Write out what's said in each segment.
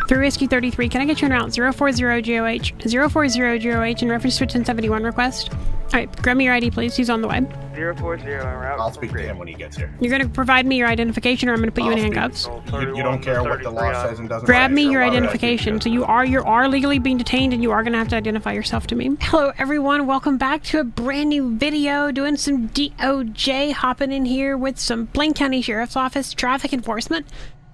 Through Whiskey 33, can I get you on route 040GOH, 040GOH in reference to a 1071 request? Alright, grab me your ID, please. He's on the way. 040 en route. I'll speak to him when he gets here. You're going to provide me your identification or I'm going to put you in handcuffs. You don't care what the law says and doesn't Grab say, me so your why would I identification. So speak to you are legally being detained and you are going to have to identify yourself to me. Hello everyone, welcome back to a brand new video doing some DOJ, hopping in here with some Blaine County Sheriff's Office traffic enforcement.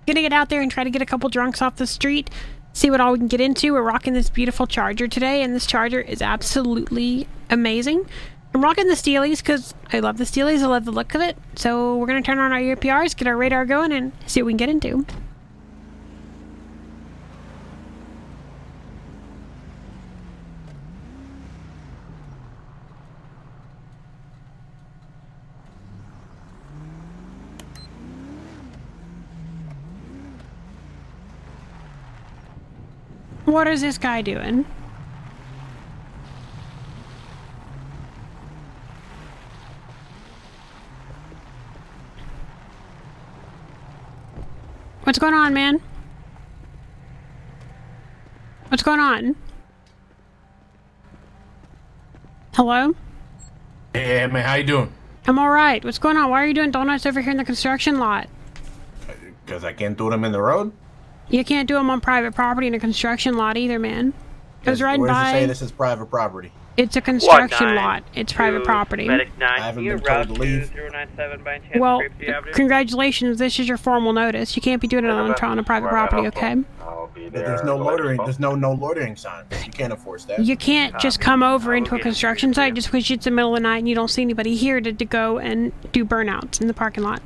Gonna get out there and try to get a couple drunks off the street, see what all we can get into. We're rocking this beautiful Charger today, and this Charger is absolutely amazing. I'm rocking the Steelies because I love the Steelies, I love the look of it. So we're gonna turn on our ERPRs, get our radar going, and see what we can get into. What is this guy doing? What's going on, man? What's going on? Hello? Hey, man, how you doing? I'm alright. What's going on? Why are you doing donuts over here in the construction lot? Because I can't do them in the road? You can't do them on private property in a construction lot either, man. I was riding Where does it say by. this is private property? It's a construction lot. It's private property. I haven't been told to leave. Well, congratulations. This is your formal notice. You can't be doing it on a private property, okay? But there's no loitering. There's no loitering sign. You can't enforce that. You can't just come over into a construction site just because it's the middle of the night and you don't see anybody here to go and do burnouts in the parking lot.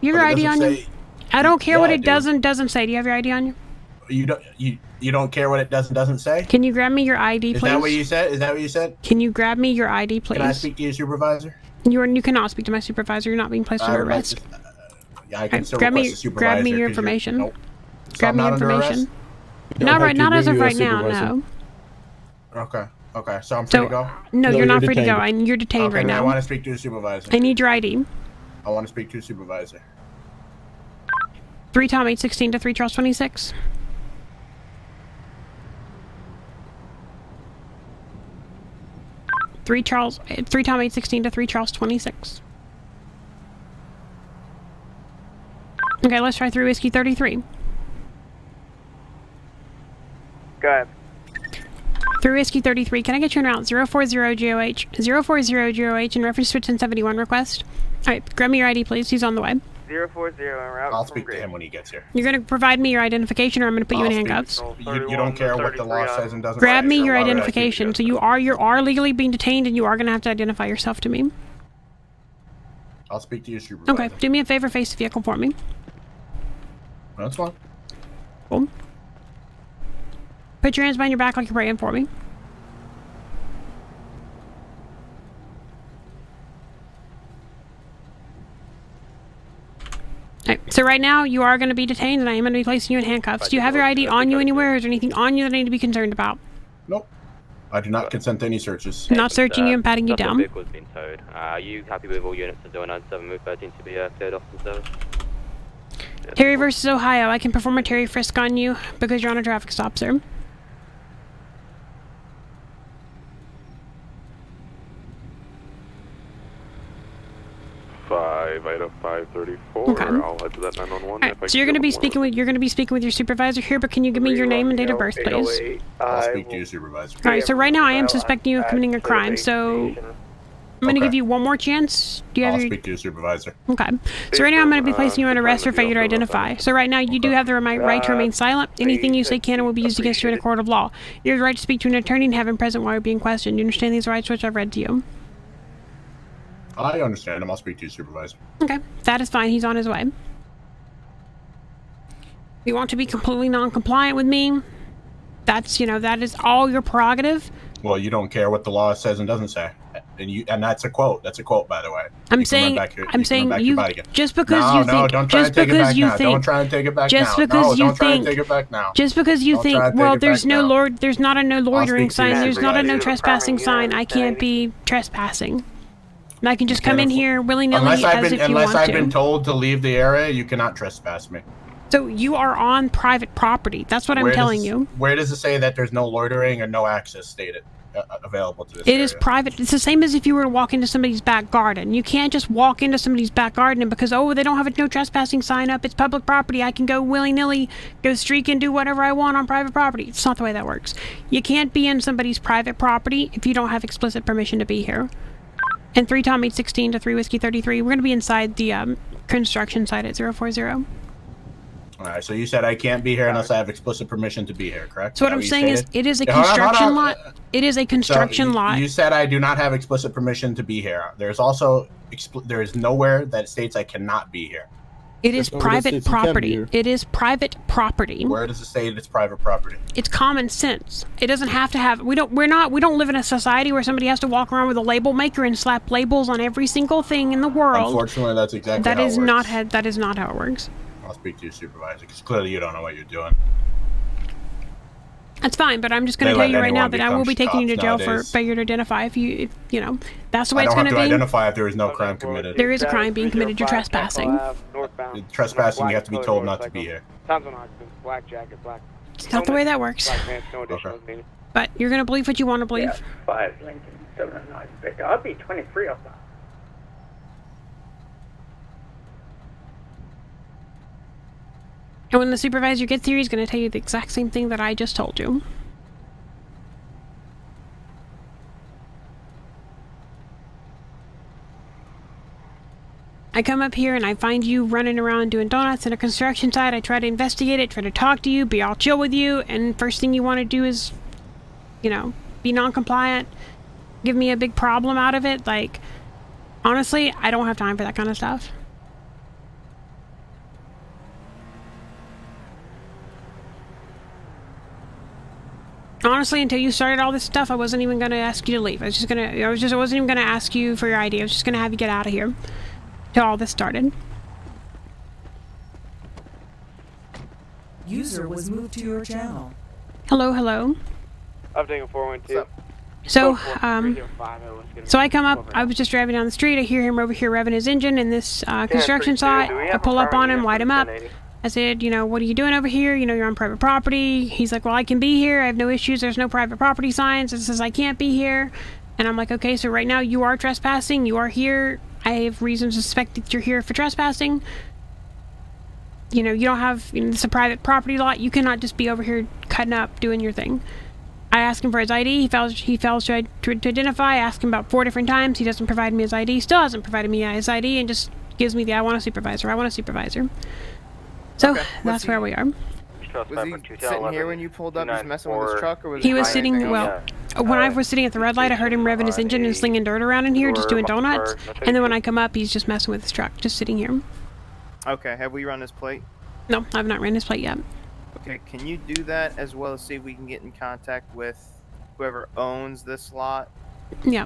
You have your ID on you? I don't care what it doesn't say. Do you have your ID on you? You don't care what it doesn't say? Can you grab me your ID, please? Is that what you said? Is that what you said? Can you grab me your ID, please? Can I speak to your supervisor? You cannot speak to my supervisor. You're not being placed under arrest. Yeah, I can still grab request a supervisor. Grab me your information. Nope. Grab me your information. Not as of right now, no. Okay. So I'm free to go? No, you're not free to go. You're detained right now. I want to speak to a supervisor. I need your ID. I want to speak to a supervisor. 3 Tom 816 to 3 Charles 26. Three Tom 816 to 3 Charles 26. Okay, let's try 3 Whiskey 33. Go ahead. 3 Whiskey 33, can I get you on route 040GOH, 040GOH in reference to a 1071 request? Alright, grab me your ID, please. He's on the way. 040 en route. I'll speak to him when he gets here. You're going to provide me your identification or I'm going to put you in handcuffs. You don't care what the law says and doesn't say. Grab me your identification. So you are legally being detained and you are going to have to identify yourself to me. I'll speak to your supervisor. Okay, do me a favor, face the vehicle for me. That's fine. Cool. Put your hands behind your back like you're praying for me. Right, so right now, you are going to be detained and I am going to be placing you in handcuffs. Do you have your ID on you anywhere, or is there anything on you that I need to be concerned about? Nope. I do not consent to any searches. I'm not searching you and patting you down. Vehicle's been towed. Are you happy with all units of 097 move 13 to be cleared off the service? Terry versus Ohio. I can perform a Terry frisk on you because you're on a traffic stop, sir. Item 534. Okay. I'll head to that 911. Right, so you're going to be speaking with your supervisor here, but can you give me your name and date of birth, please? I'll speak to your supervisor. All right. So right now I am suspecting you of committing a crime. So I'm going to give you one more chance. Do you have I'll your... speak to your supervisor. Okay. So right now I'm going to be placing you on arrest for failure to identify. So right now you do have the right to remain silent. Anything you say can and will be used against you in a court of law. You have the right to speak to an attorney and have him present while you're being questioned. Do you understand these rights which I've read to you? I understand him. I'll speak to your supervisor. Okay. That is fine. He's on his way. If you want to be completely non-compliant with me, that's, that is all your prerogative. Well, you don't care what the law says and doesn't say. And that's a quote. That's a quote, by the way. I'm saying you just because you think don't try and take it back now. Don't try and take it back now. Just because you don't try and think take it back now. Just because you think, well, there's not a no loitering sign. your There's not a no supervisor. trespassing sign. I can't be trespassing. And I can just come in here willy-nilly as if you want to. Unless I've been told to leave the area, you cannot trespass me. So you are on private property. That's what I'm telling you. Where does it say that there's no loitering or no access stated available to this It area? is private. It's the same as if you were to walk into somebody's back garden. You can't just walk into somebody's back garden and because, oh, they don't have a no trespassing sign up, it's public property, I can go willy-nilly, go streak and do whatever I want on private property. It's not the way that works. You can't be in somebody's private property if you don't have explicit permission to be here. And 3 Tom 816 to 3 Whiskey 33. We're going to be inside the construction site at 040. All right, so you said I can't be here unless I have explicit permission to be here, correct? So what I'm saying is, it is a construction lot. It is a construction lot. You said I do not have explicit permission to be here. There's also there is nowhere that states I cannot be here. It is private property. It is private property. Where does it say it's private property? It's common sense. It doesn't have to have. We don't live in a society where somebody has to walk around with a label maker and slap labels on every single thing in the world. Unfortunately, that's exactly how it works. That is not how it works. I'll speak to your supervisor because clearly you don't know what you're doing. That's fine, but I'm just going to tell you right now that I will be taking you to jail for failure to identify if you know, that's the way it's going to be. I don't have to identify if there is no crime committed. There is a crime being committed. You're trespassing. Trespassing, you have to be told not to be here. Black jacket, black. It's not the way that works. Okay. But you're going to believe what you want to believe. 5 Lincoln 709 Victor. I'll be 23 of that. And when the supervisor gets here, he's going to tell you the exact same thing that I just told you. I come up here and I find you running around doing donuts in a construction site. I try to investigate it, try to talk to you, be all chill with you, and first thing you want to do is, you know, be non-compliant, give me a big problem out of it. Like, honestly, I don't have time for that kind of stuff. Honestly, until you started all this stuff, I wasn't even going to ask you to leave. I wasn't even going to ask you for your ID. I was just going to have you get out of here till all this started. User was moved to your channel. Hello, hello. I'm taking 412. So, so I come up, I was just driving down the street, I hear him over here revving his engine in this construction site. I pull up on him, light him up. I said, you know, what are you doing over here? You know, you're on private property. He's like, well, I can be here. I have no issues. There's no private property signs. It says I can't be here. And I'm like, okay, so right now you are trespassing. You are here. I have reason to suspect that you're here for trespassing. You know, you don't have, you know, it's a private property lot. You cannot just be over here cutting up, doing your thing. I asked him for his ID. He fails to identify. I asked him about 4 different times. He doesn't provide me his ID. Still hasn't provided me his ID and just gives me the I want a supervisor. I want a supervisor. So, okay, that's where we are. Was he sitting here when you pulled up, just messing with his truck, or was he was sitting, well, when I was sitting at the red light, I heard him revving his engine and slinging dirt around in here, just doing donuts, and then when I come up, he's just messing with his truck, just sitting here. Okay, have we run his plate? No, I've not ran his plate yet. Okay, can you do that, as well as see if we can get in contact with whoever owns this lot? Yeah.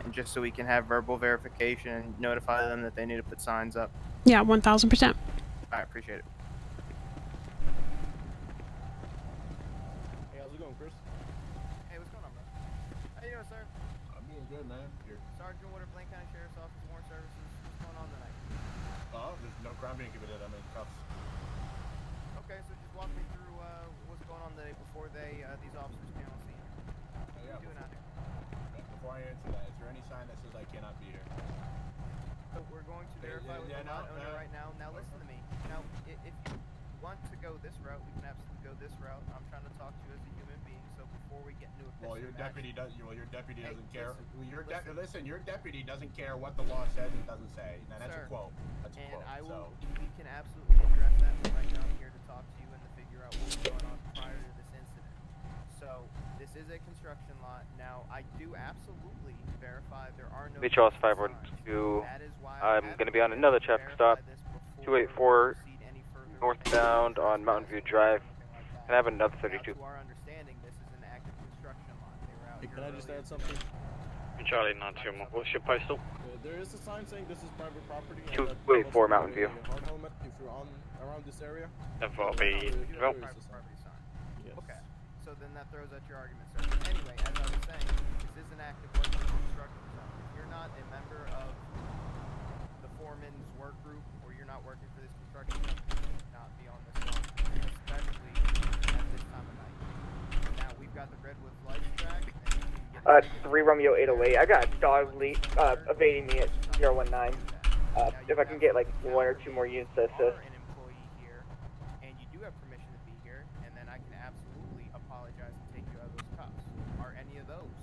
And just so we can have verbal verification and notify them that they need to put signs up? Yeah, 1000%. I appreciate it. Sergeant Woodard, Blaine County Sheriff's Office, Warrant Services. What's going on tonight? Oh, there's no crime being committed. I'm in cuffs. Okay, so just walk me through what's going on today before these officers came on scene. What are you doing out here? Before I answer that, is there any sign that says I cannot be here? So we're going to verify with the lot owner right now. Now listen to me. Now, if you want to go this route, we can absolutely go this route. I'm trying to talk to you as a human being, so before we get into a well, your deputy does. Well, your deputy doesn't care. Listen, your deputy doesn't care what the law says and doesn't say. Now that's a quote. That's a quote. And I will. We can absolutely address that. But right now, I'm here to talk to you and to figure out what's going on prior to this incident. So this is a construction lot. Now I do absolutely verify there are no. Charles 512. I'm going to be on another traffic stop. 284 northbound on Mountain View Drive. And I have another 32. Can I just add something? Charlie, not too much. What's your postal? There is a sign saying this is private property. 284 Mountain View. Hard helmet if you're on around this area. FOB. Well. Yes. Okay, so then that throws out your argument, sir. Anyway, as I was saying, this is an active working construction zone. If you're not a member of the foreman's work group, or you're not working for this construction company, you cannot be on this 3 Romeo 808. I got a dog evading me at 019. If I can get like 1 or 2 more units to assist. An employee here, and you do have permission to be here, and then I can absolutely apologize and take you out of those cuffs. Are any of those?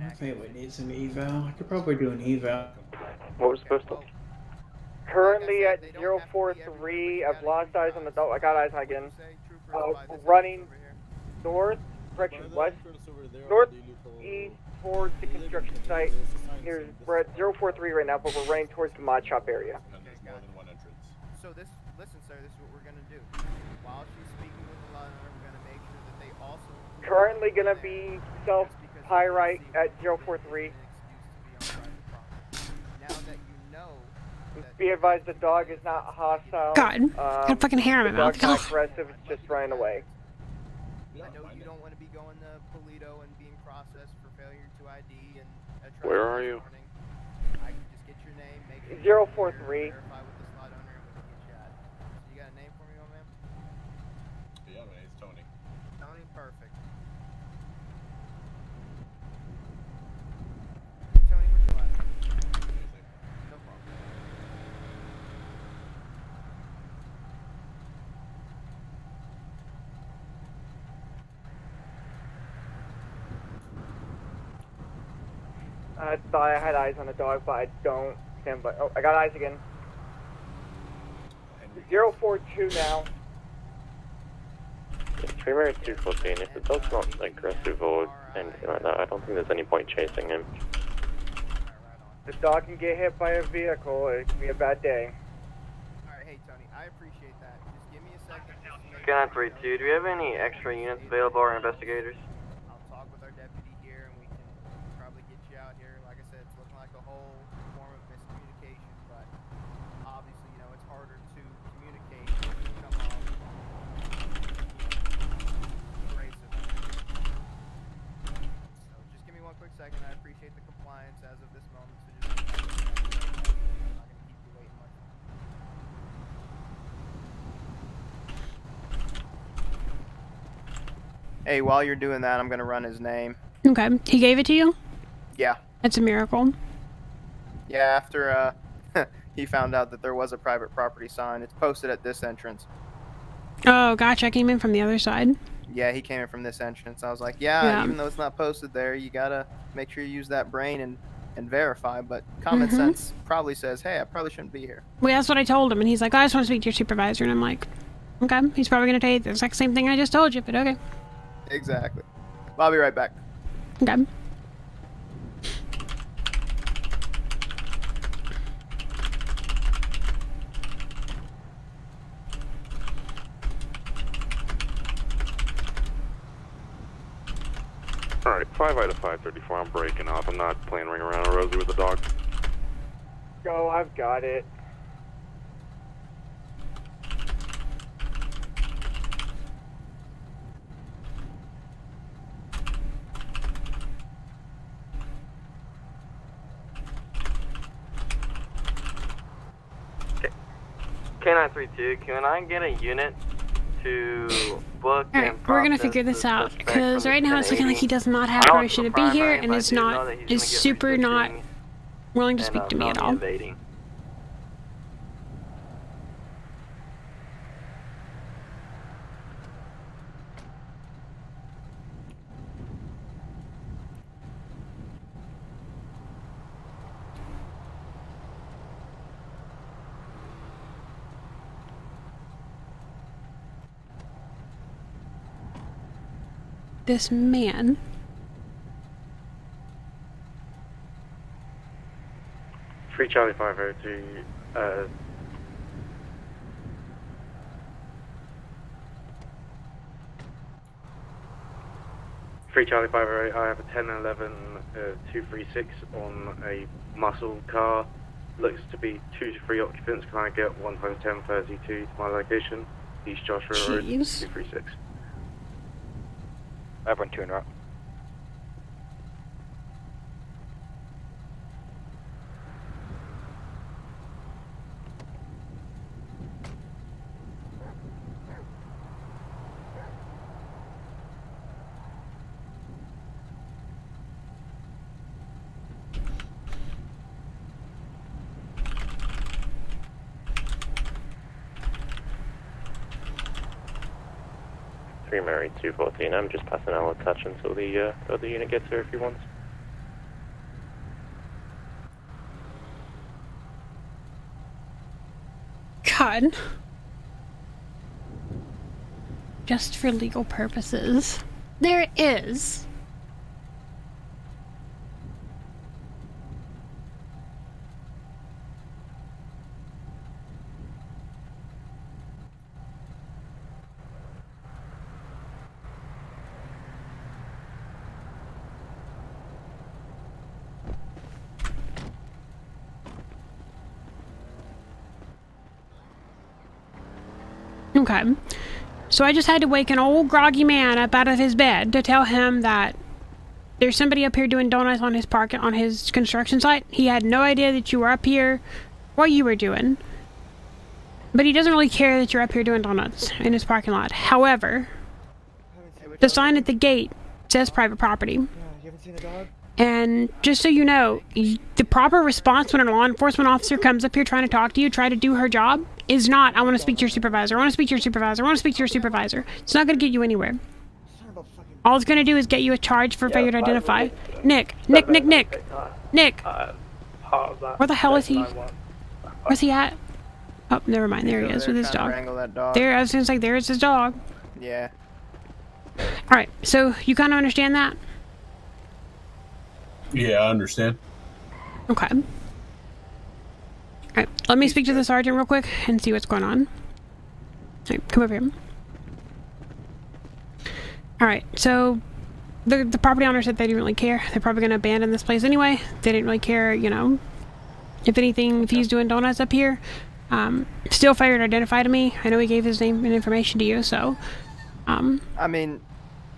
I think we need some eval. I could probably do an eval. What was supposed to? Currently at 043, I've lost eyes on the dog. I got eyes again. Running north, direction west, northeast towards the construction site. We're at 043 right now, but we're running towards the mod shop area. So listen, sir, this is what we're gonna do. While she's speaking with the line owner, we're gonna make sure that they also. Currently gonna be self-pyrite at 043. Now that you know. Be advised, the dog is not hostile. God, got a fucking hair in my mouth. The dog's not aggressive, it's just running away. I know you don't want to be going to Polito and being processed for failure to ID and a Where are you? I can just get your name, make sure 043. verify with the slot owner, and we can get you out. So you got a name for me, old man? Yeah, my name's Tony. Tony, perfect. Tony, what's your last name? No problem. I thought I had eyes on the dog, but I don't stand by. Oh, I got eyes again. 042 now. Premier 214, if the dog's not aggressive or anything like that, I don't think there's any point chasing him. The dog can get hit by a vehicle. It could be a bad day. Alright, hey Tony, I appreciate that. Just give me a second. Scan 32, do we have any extra units available or investigators? I'll talk with our deputy here and we can probably get you out here. Like I said, it's looking like a whole form of miscommunication, but obviously, you know, it's harder to communicate when you come off, abrasive. So just give me 1 quick second. I appreciate the compliance as of this moment, so just I'm not gonna keep you waiting much. Hey, while you're doing that, I'm gonna run his name. Okay, he gave it to you? Yeah. That's a miracle. Yeah, after he found out that there was a private property sign. It's posted at this entrance. Oh, gotcha. I came in from the other side. Yeah, he came in from this entrance. I was like, yeah, even though it's not posted there, you gotta make sure you use that brain and verify. But common sense probably says, hey, I probably shouldn't be here. Well, that's what I told him, and he's like, I just want to speak to your supervisor. And I'm like, okay. He's probably going to tell you the exact same thing I just told you, but okay. Exactly. Well, I'll be right back. Okay. Alright, 5 out of 534, I'm breaking off. I'm not playing ring around a rosy with the dog. Go, I've got it. K932, can I get a unit to book Alright, we're gonna figure this out, because right now it's looking like he does not have permission to be here, and is super not willing to speak to me at all. This man. Free Charlie 502, Free Charlie 508, I have a 1011 236 on a muscle car. Looks to be 2 to 3 occupants. Can I get 1 times 1032 to my location? East Joshua Road, 236. Everyone 2 en route. 3 Mary 214. I'm just passing out a touch until the other unit gets here if he wants. God. Just for legal purposes. There it is. Okay. So I just had to wake an old groggy man up out of his bed to tell him that there's somebody up here doing donuts on his construction site. He had no idea that you were up here, what you were doing. But he doesn't really care that you're up here doing donuts in his parking lot. However, the sign at the gate says private property. You haven't seen a dog? And just so you know, the proper response when a law enforcement officer comes up here trying to talk to you, try to do her job, is not, I want to speak to your supervisor, I want to speak to your supervisor, I want to speak to your supervisor. It's not going to get you anywhere. All it's going to do is get you a charge for failure to identify. Nick. Where the hell is he? Where's he at? Oh, never mind. There he is with his dog. There, I was going to say, there's his dog. Yeah. Alright, so you kind of understand that? Yeah, I understand. Okay. Alright, let me speak to the sergeant real quick and see what's going on. Alright, come over here. Alright, so the property owner said they didn't really care. They're probably going to abandon this place anyway. They didn't really care, you know. If anything, if he's doing donuts up here. Still failure to identify to me. I know he gave his name and information to you, so... I mean,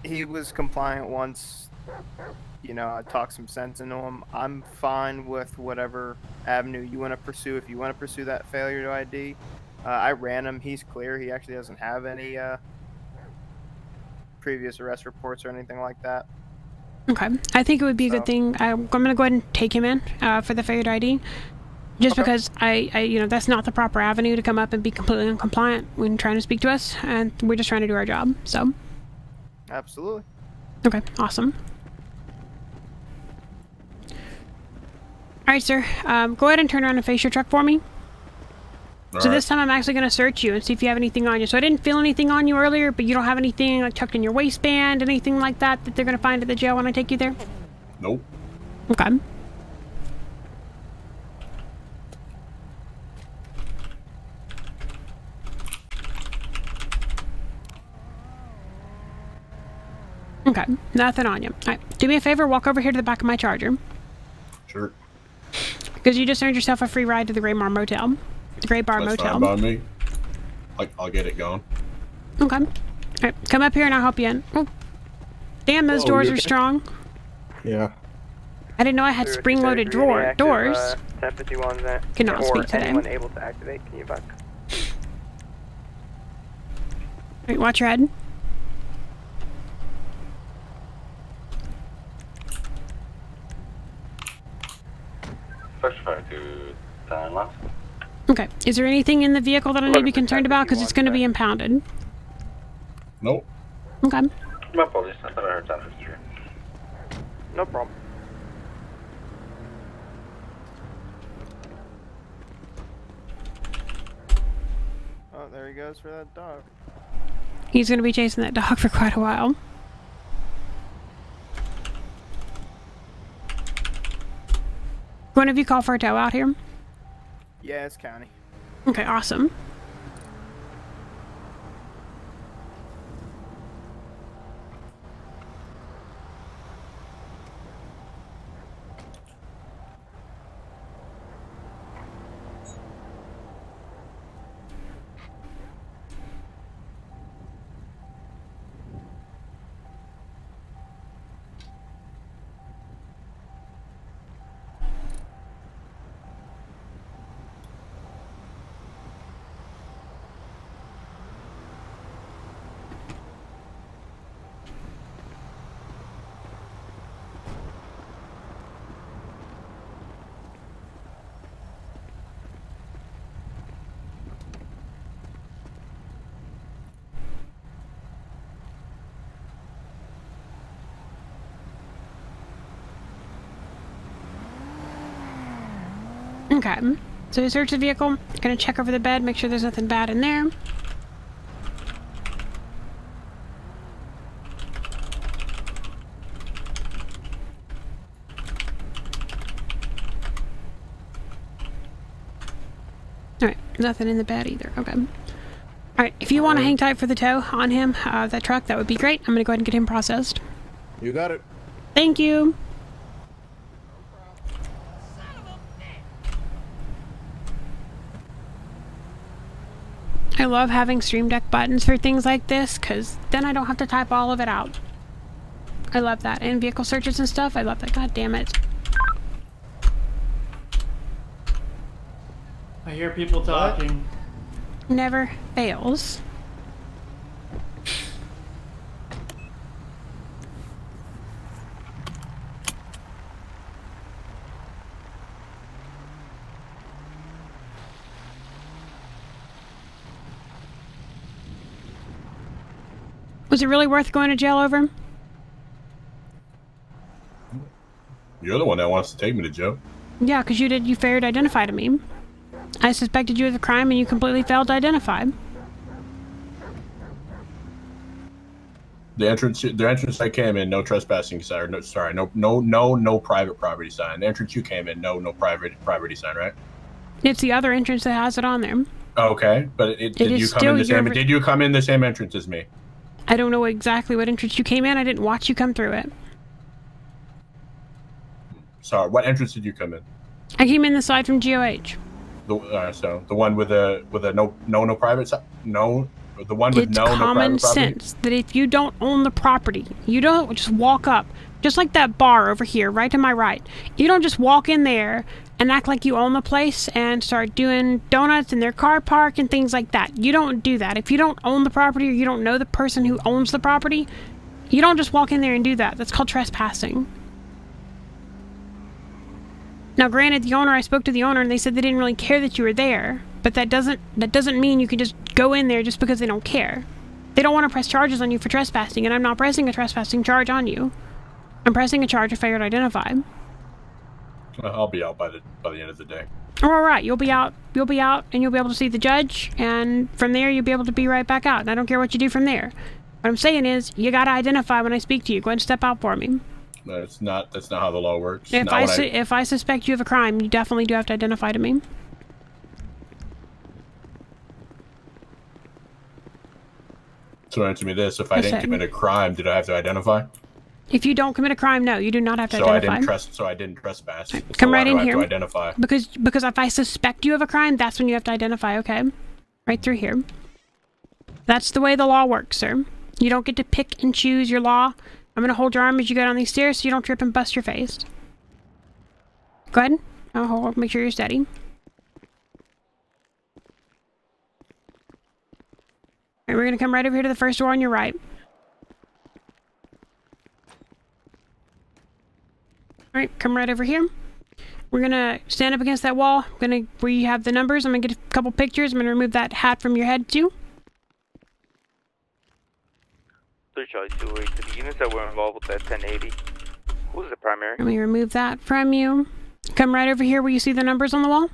he was compliant once. You know, I talked some sense into him. I'm fine with whatever avenue you want to pursue. If you want to pursue that failure to ID, I ran him. He's clear. He actually doesn't have any previous arrest reports or anything like that. Okay. I think it would be a good thing. I'm going to go ahead and take him in for the failure to ID. Just because you know, that's not the proper avenue to come up and be completely uncompliant when trying to speak to us. And we're just trying to do our job, so. Absolutely. Okay, awesome. Alright, sir. Go ahead and turn around and face your truck for me. So this time I'm actually going to search you and see if you have anything on you. So I didn't feel anything on you earlier, but you don't have anything like tucked in your waistband, anything like that they're going to find at the jail when I take you there? Nope. Okay. Okay, nothing on you. Alright, do me a favor, walk over here to the back of my Charger. Sure. Because you just earned yourself a free ride to the Gray Bar Motel. The Gray Bar That's Motel. fine by me. I'll get it going. Okay. Alright, come up here and I'll help you in. Oh. Damn, those doors are strong. Yeah. I didn't know I had spring-loaded doors. 1051 Cannot speak today. anyone able to activate, can you back? Alright, watch your head. Push 52 10 left. Okay. Is there anything in the vehicle that I need to be concerned about? Because it's going to be impounded. Nope. Okay. My apologies, I thought I heard 1053. No problem. Oh, there he goes for that dog. He's going to be chasing that dog for quite a while. One of you call for a tow out here? Yeah, it's county. Okay, awesome. Okay. So we search the vehicle. Gonna check over the bed, make sure there's nothing bad in there. Alright, nothing in the bed either. Okay. Alright, if you want to hang tight for the tow on him, that truck, that would be great. I'm gonna go ahead and get him processed. You got it. Thank you. I love having Stream Deck buttons for things like this, because then I don't have to type all of it out. I love that. And vehicle searches and stuff, I love that. God damn it. I hear people talking. Never fails. Was it really worth going to jail over? You're the one that wants to take me to jail. Yeah, because you failed to identify to me. I suspected you of the crime and you completely failed to identify. The entrance I came in, no trespassing sign. No, sorry, no private property sign. The entrance you came in, no private property sign, right? It's the other entrance that has it on there. Okay, but did you come in the same entrance as me? I don't know exactly what entrance you came in. I didn't watch you come through it. Sorry, what entrance did you come in? I came in the side from GOH. So the one with a no private side? No, the one with it's no private property? It's common sense that if you don't own the property, you don't just walk up, just like that bar over here, right to my right. You don't just walk in there and act like you own the place and start doing donuts in their car park and things like that. You don't do that. If you don't own the property or you don't know the person who owns the property, you don't just walk in there and do that. That's called trespassing. Now, granted, I spoke to the owner and they said they didn't really care that you were there, but that doesn't mean you can just go in there just because they don't care. They don't want to press charges on you for trespassing, and I'm not pressing a trespassing charge on you. I'm pressing a charge of failure to identify. I'll be out by the end of the day. Oh, all right, you'll be out, and you'll be able to see the judge, and from there you'll be able to be right back out. And I don't care what you do from there. What I'm saying is, you gotta identify when I speak to you. Go ahead and step out for me. That's not how the law works. If I suspect you of a crime, you definitely do have to identify to me. So answer me this: if I didn't commit a crime, did I have to identify? If you don't commit a crime, no, you do not have to identify. So I didn't trespass. Right, come right in here. To identify? Because if I suspect you of a crime, that's when you have to identify. Okay, right through here. That's the way the law works, sir. You don't get to pick and choose your law. I'm gonna hold your arm as you go down these stairs so you don't trip and bust your face. Go ahead. I'll make sure you're steady. Alright, we're gonna come right over here to the first door on your right. Alright, come right over here. We're gonna stand up against that wall. Where you have the numbers, I'm gonna get a couple pictures. I'm gonna remove that hat from your head too. 3 Charlie 208 to the units that were involved with that 1080. Who's the primary? Let me remove that from you. Come right over here where you see the numbers on the wall.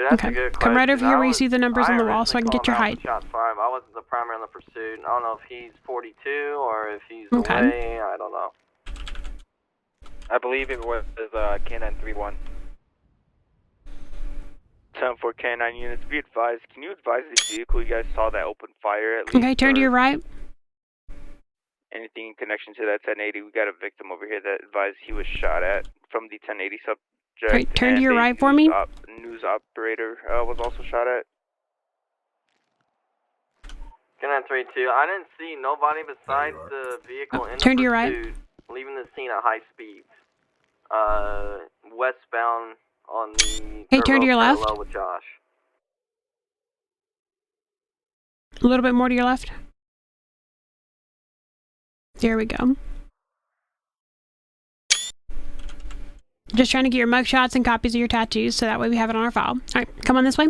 That's okay. a good Come right over here where you see the numbers on the wall originally so I can get your height. Shots fired. I wasn't the primary on the pursuit. I don't know if he's 42 or if he's okay. away. I don't know. I believe it was K9 31. 10-4 K9 units, be advised. Can you advise the vehicle you guys saw that opened fire at least? Okay, turn to your right. Anything in connection to that 1080? We got a victim over here that advised he was shot at from the 1080 subject. Right, turn to your right for me. News operator was also shot at. K9 32. I didn't see nobody besides the vehicle in the turn to your right. Leaving the scene at high speeds. Westbound on the hey, turn to your left. With Josh. A little bit more to your left. There we go. Just trying to get your mugshots and copies of your tattoos so that way we have it on our file. Alright, come on this way.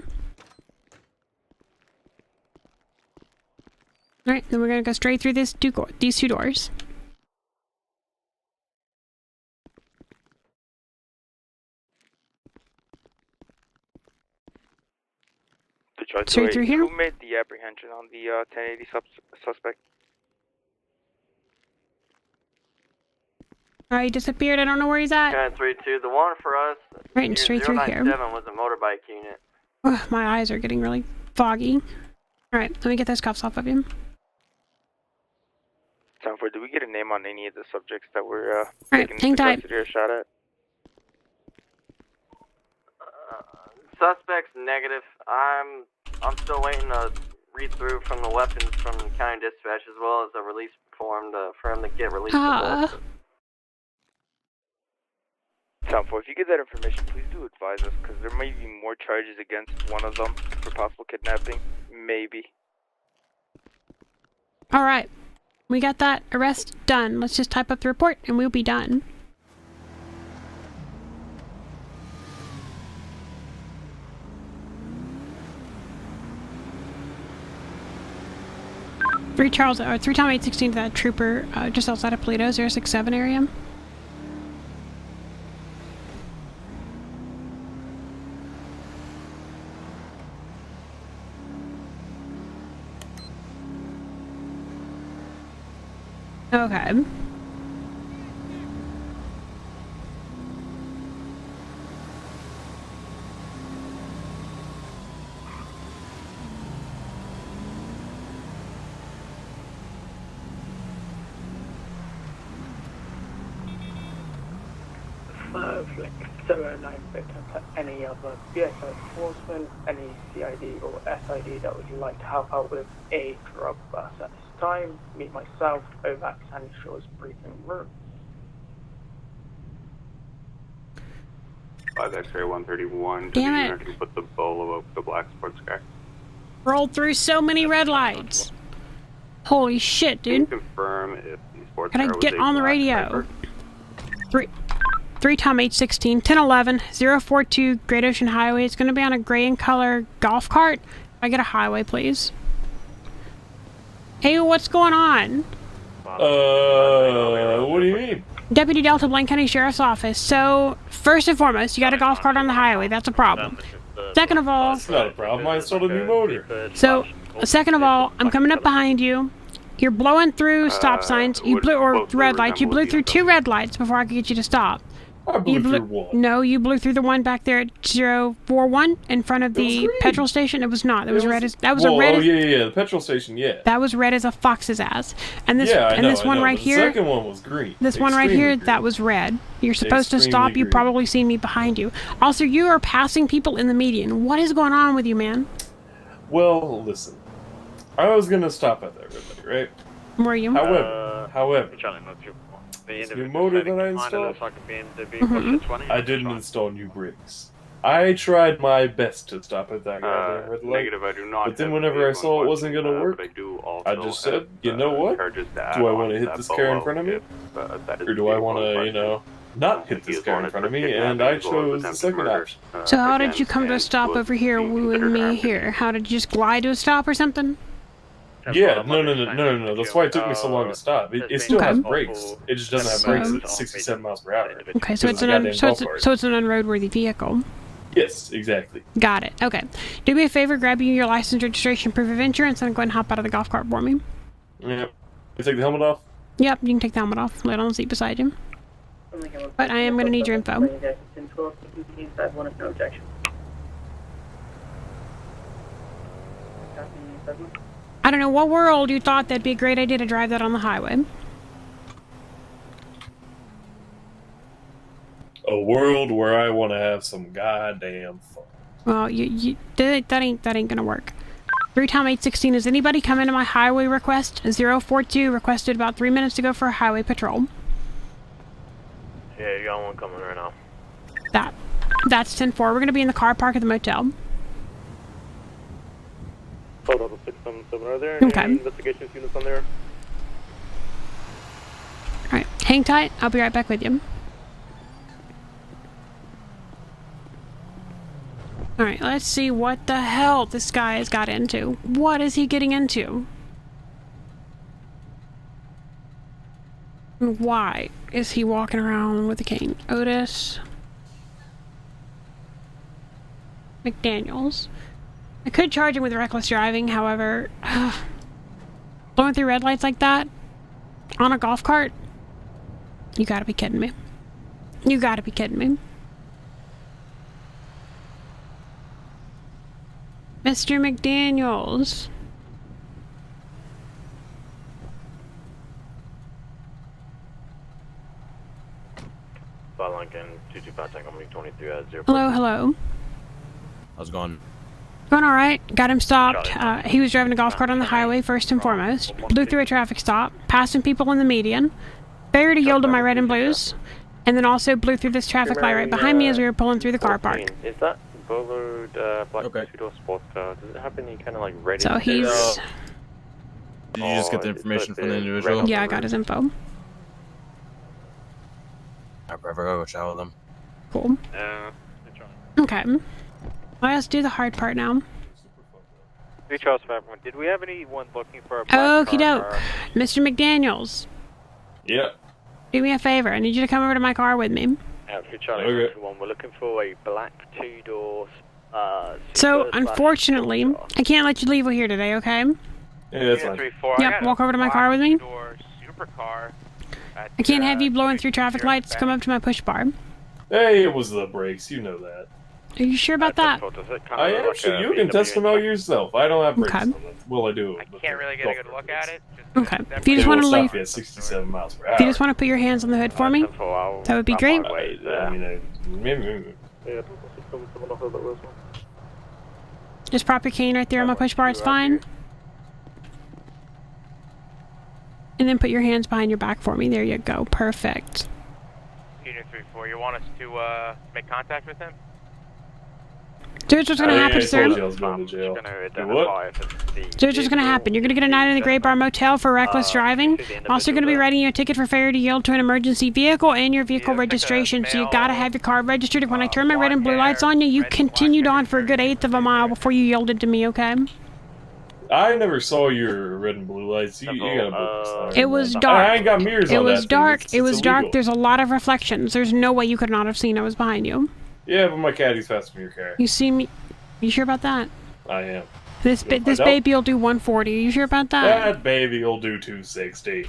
Alright, then we're gonna go straight through these two doors. Straight through here? Who made the apprehension on the 1080 suspect? He disappeared. I don't know where he's at. 1032, the one for us. Right, and straight through here. 097 was a motorbike unit. Ugh, my eyes are getting really foggy. Alright, let me get those cuffs off of him. Sanford, did we get a name on any of the subjects that were Alright, hang tight. or shot at? Suspects negative. I'm still waiting to read through from the weapons from county dispatch as well as a release form for him to get released. Sanford, if you get that information, please do advise us, because there may be more charges against one of them for possible kidnapping. Maybe. Alright. We got that arrest done. Let's just type up the report and we'll be done. Three Tom 816 to that trooper just outside of Paleto, 067 area. Okay. Any other BSI enforcement, any CID or SID that would like to help out with a drug bust at this time, meet myself over at Sandy Shores briefing room. 5 X-ray 131. Damn it. Can put the bolo up the black sports car. Rolled through so many red lights. Holy shit, dude. Can you confirm if the sports Can I car get was a on the black radio? Viper? 3 Tom 816 1011 042 Great Ocean Highway. It's going to be on a gray and color golf cart. I get a highway, please. Hey, what's going on? What do you mean? Deputy Delta, Blaine County Sheriff's Office. So, first and foremost, you got a golf cart on the highway. That's a problem. Second of all... That's not a problem. I installed a new motor. So, second of all, I'm coming up behind you. You're blowing through stop signs. You blew, or red lights. You blew through 2 red lights before I could get you to stop. I blew through one. No, you blew through the one back there at 041 in front of the petrol station. It was not. It was red as... That was a red... Oh, yeah. The petrol station, yeah. That was red as a fox's ass. And this, yeah, I know, this one right here... The second one was green. This one right here, that was red. You're supposed to stop. You probably seen me behind you. Also, you are passing people in the median. What is going on with you, man? Well, listen. I was going to stop at that red light, right? Were you? However, this new motor that I installed, I didn't install new brakes. I tried my best to stop at that goddamn red light, Negative, I do not but then whenever I saw it wasn't going to work, I just said, you know what? Do I want to hit this car in front of me? Or do I want to, you know, not hit this car in front of me? And I chose the second option. So how did you come to a stop over here with me here? How did you just glide to a stop or something? Yeah, no. That's why it took me so long to stop. It still has brakes. It just doesn't have brakes at 67 miles per hour. Okay, so it's an unroadworthy vehicle. Yes, exactly. Got it. Okay. Do me a favor, grab you your license, registration, proof of insurance, and go ahead and hop out of the golf cart for me. Yep. You take the helmet off? Yep, you can take the helmet off. Lay it on the seat beside you. But I am going to need your info. I don't know what world you thought that'd be a great idea to drive that on the highway. A world where I want to have some goddamn fun. Well, that ain't gonna work. 3 Tom 816, has anybody come into my highway request? 042 requested about 3 minutes ago for a highway patrol. Yeah, you got one coming right now. That's 10-4. We're gonna be in the car park at the motel. Hold up, 677. Are there any investigation units on there? Alright, hang tight. I'll be right back with you. Alright, let's see what the hell this guy has got into. What is he getting into? Why is he walking around with a cane? Otis McDaniels. I could charge him with reckless driving, however, blowing through red lights like that on a golf cart? You gotta be kidding me. You gotta be kidding me. Mr. McDaniels. Lincoln 225 Tango 23 at 0. Hello, hello. How's it going? Going alright. Got him stopped. He was driving a golf cart on the highway, first and foremost. Blew through a traffic stop, passing people in the median. Failure to yield to my red and blues. And then also blew through this traffic light right behind me as we were pulling through the car park. Is that Bullard black two-door sports car? Does it have any kind of like ready? So he's... Did you just get the information from the individual? Yeah, I got his info. I'll go chat with them. Cool. Okay. Let's do the hard part now. Did we have anyone looking for a black Okie doke. Mr. McDaniels. Yep. Do me a favor. I need you to come over to my car with me. Okay. We're looking for a black two-door. So, unfortunately, I can't let you leave here today, okay? Yeah, that's fine. Yep, walk over to my car with me. Supercar. I can't have you blowing through traffic lights. Come up to my push bar. Hey, it was the brakes. You know that. Are you sure about that? I am sure you can test them out yourself. I don't have brakes on them. Well, I do. I can't really get a good look at it. Okay. If you just want to leave, at 67 miles per hour. if you just want to put your hands on the hood for me, that would be great. Just prop your cane right there on my push bar. It's fine. And then put your hands behind your back for me. There you go. Perfect. Unit 3-4, you want us to make contact with him? Here's what's gonna happen, sir. Here's what's gonna happen. You're gonna get a night in the Gray Bar Motel for reckless driving. Also gonna be writing you a ticket for failure to yield to an emergency vehicle and your vehicle registration. So you gotta have your car registered. When I turn my red and blue lights on you, you continued on for a good 1/8 of a mile before you yielded to me, okay? I never saw your red and blue lights. You got it was dark. I ain't got mirrors on It was that dark. thing. It was illegal. dark. There's a lot of reflections. There's no way you could not have seen I was behind you. Yeah, but my caddy's faster than your car. You see me? You sure about that? I am. This baby will do 140. You sure about that? That baby will do 260.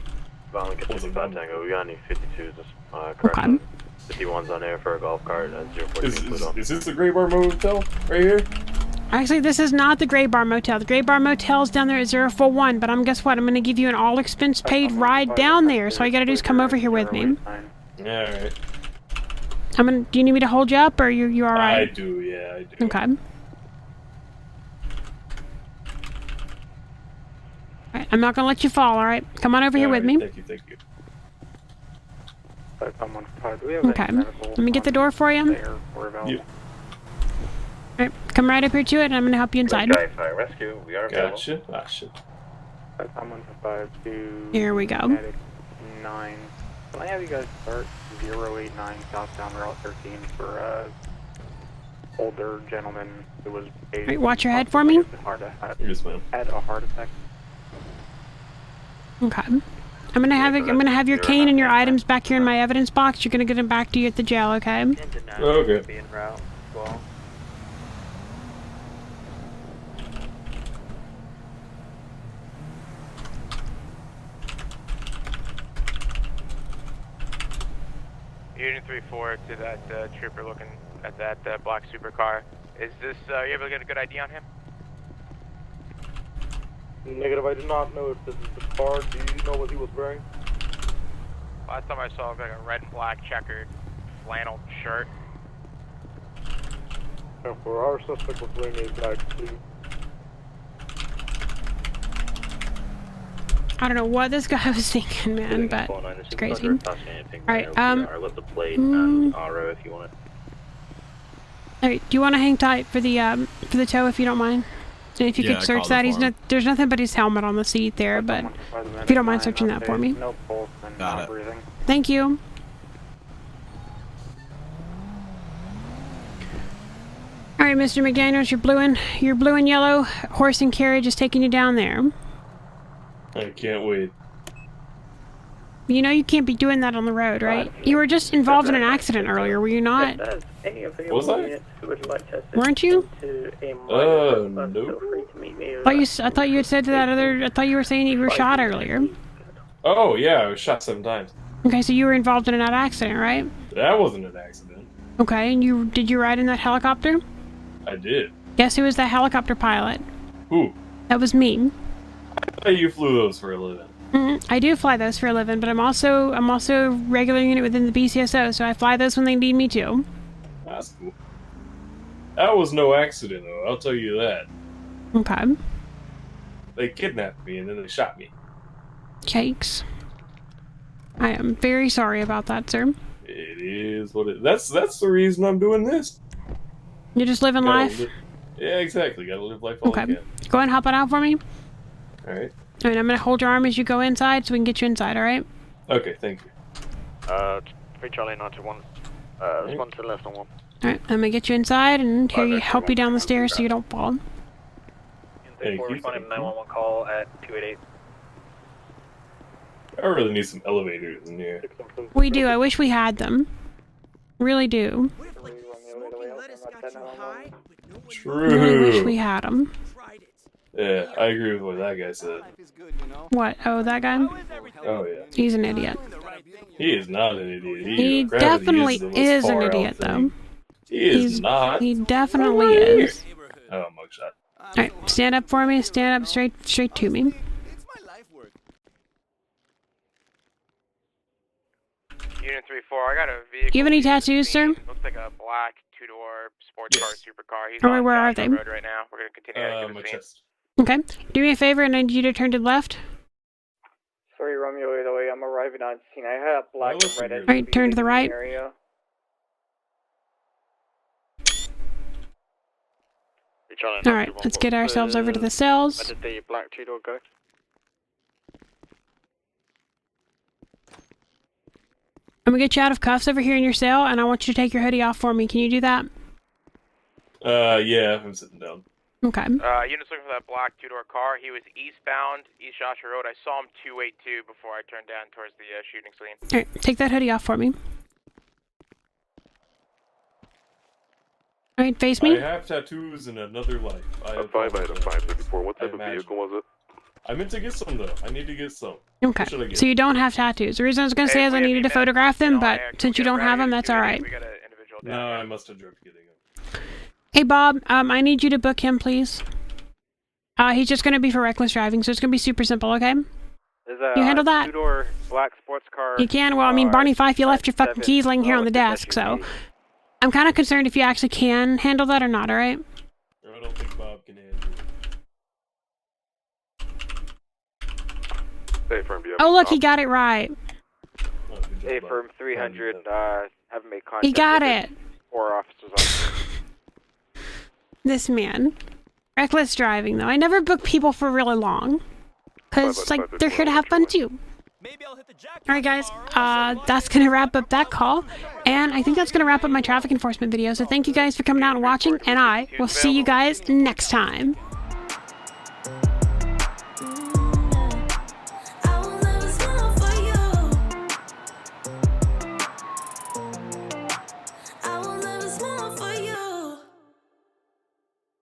What's it about, Tango? We got any 52s? Correction. 51's on air for a golf cart at 014. Is this the Gray Bar Motel right here? Actually, this is not the Gray Bar Motel. The Gray Bar Motel's down there at 041, but guess what? I'm going to give you an all-expense-paid ride down there, so all you got to do is come over here with me. Yeah, alright. Do you need me to hold you up, or you alright? I do, yeah, I do. Okay. Alright, I'm not going to let you fall, alright? Come on over here with me. Thank you, thank you. Okay. Let me get the door for you. Yeah. Alright, come right up here to it, and I'm going to help you inside. Fire rescue, we are Gotcha. Gotcha. Here we go. 9. Can I have you guys start 089 southbound Route 13 for older gentleman who was... Alright, watch your head for me. Yes, ma'am. Had a heart attack. Okay. I'm gonna have your cane and your items back here in my evidence box. You're gonna get them back to you at the jail, okay? Okay. Unit 3-4 to that trooper looking at that black supercar. Is this, are you able to get a good ID on him? Negative, I do not know if this is the car. Do you know what he was wearing? Last time I saw like a red and black checkered flannel shirt. And for our suspect was wearing a black suit. I don't know what this guy was thinking, man, but it's crazy. Alright, Alright, do you want to hang tight for the tow if you don't mind? And if you could search that, there's nothing but his helmet on the seat there, but if you don't mind searching that for me. Got it. Thank you. Alright, Mr. McDaniels, your blue and yellow horse and carriage is taking you down there. I can't wait. You know you can't be doing that on the road, right? You were just involved in an accident earlier, were you not? Was I? Weren't you? No. I thought you had said that other. I thought you were saying you were shot earlier. Oh yeah, I was shot 7 times. Okay, so you were involved in that accident, right? That wasn't an accident. Okay, and did you ride in that helicopter? I did. Guess who was that helicopter pilot? Who? That was me. I thought you flew those for a living. I do fly those for a living, but I'm also regular unit within the BCSO, so I fly those when they need me to. That's cool. That was no accident, though. I'll tell you that. Okay. They kidnapped me and then they shot me. Cakes. I am very sorry about that, sir. It is what it. That's the reason I'm doing this. You're just living life. Yeah, exactly. Gotta live life all again. Go ahead and hop it out for me. All right. Alright, I'm gonna hold your arm as you go inside so we can get you inside, alright? Okay, thank you. 3 Charlie 921. Respond to left on 1. Alright, I'm gonna get you inside and help you down the stairs so you don't fall. Thank you. Responding 911 call at 288. I really need some elevators in here. We do, I wish we had them. Really do. True. Really wish we had them. Yeah, I agree with what that guy said. What? Oh, that guy? Oh, yeah. He's an idiot. He is not an idiot. He definitely is an idiot, though. He is not. He definitely is. Oh, mugshot. Alright, stand up for me. Stand up straight to me. Unit 3-4, I got a vehicle. Do you have any tattoos, sir? Looks like a black 2-door sports car, supercar. He's Alright, on where are they? Road right now. We're gonna continue to my the scene. chest. Okay. Do me a favor and I need you to turn to the left. Sorry, Romeo 808, I'm arriving on scene. I had a black and red SUV. Alright, turn to the right. Area. Alright, let's get ourselves over to the cells. Where did the black 2-door go? I'm gonna get you out of cuffs over here in your cell, and I want you to take your hoodie off for me. Can you do that? Yeah, I'm sitting down. Okay. Units looking for that black 2-door car. He was eastbound, East Joshua Road. I saw him 282 before I turned down towards the shooting scene. Alright, take that hoodie off for me. Alright, face me. I have tattoos in another life. A 5-534. What type of vehicle was it? I meant to get some, though. I need to get some. Okay, so you don't have tattoos. The reason I was going to say is I needed to photograph them, but since you don't have them, that's alright. No, I must have joked getting them. Hey, Bob, I need you to book him, please. He's just going to be for reckless driving, so it's going to be super simple, okay? You handle that? 2-door black sports car. You can. Well, I mean, Barney Fife, you left your fucking keys laying here on the desk, so... I'm kind of concerned if you actually can handle that or not, alright? I don't think Bob can handle it. Hey, firm, Oh, look, he got it right. A firm 300, haven't made contact. He got it. 4 officers on scene. This man. Reckless driving, though. I never book people for really long. Because, like, they're here to have fun, too. Alright, guys. That's going to wrap up that call. And I think that's going to wrap up my traffic enforcement video. So thank you guys for coming out and watching. And I will see you guys next time.